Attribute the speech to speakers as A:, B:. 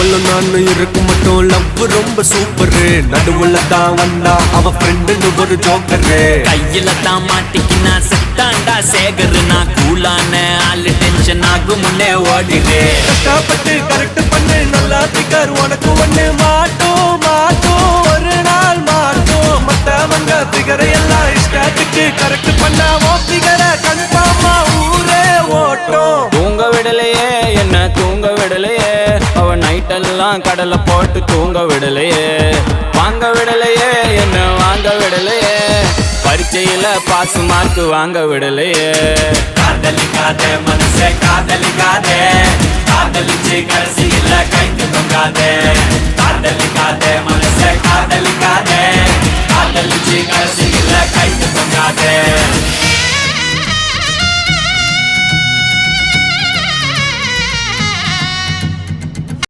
A: அவளும் நானும் இருக்கும் மட்டும் லவ் ரொம்ப சூப்பரு. நடுவுல தான் வந்தா அவ ஃப்ரெண்டுன்னு ஒரு ஜோக்கரு.
B: கையில தான் மாட்டிக்கினா செத்தாண்டா சேகரு. நான் கூலான ஆளு டென்ஷன் ஆகும் முன்னே ஓடிடு.
A: கஷ்டப்பட்டு கரெக்ட் பண்ணு நல்லா திகர் உனக்கு ஒண்ணு மாட்டோம் மாட்டோம் ஒரு நாள் மாட்டோம். மத்தவங்க திகரை எல்லாம் இஷ்டத்துக்கு கரெக்ட் பண்ண ஓ திகரை கன்ஃபார்மா ஊரே ஓட்டும்.
C: தூங்க விடலையே என்ன தூங்க விடலையே, அவ நைட்டெல்லாம் கடலை போட்டு தூங்க விடலையே. வாங்க விடலையே என்ன வாங்க விடலையே, பரீட்சையில பாஸ் மார்க் வாங்க விடலையே.
B: காதலிக்காதே மனசே காதலிக்காதே, காதலிச்சு கடைசியில கைத்து தொங்காதே. காதலிக்காதே மனசே காதலிக்காதே, காதலிச்சு கடைசியில கைத்து தொங்காதே.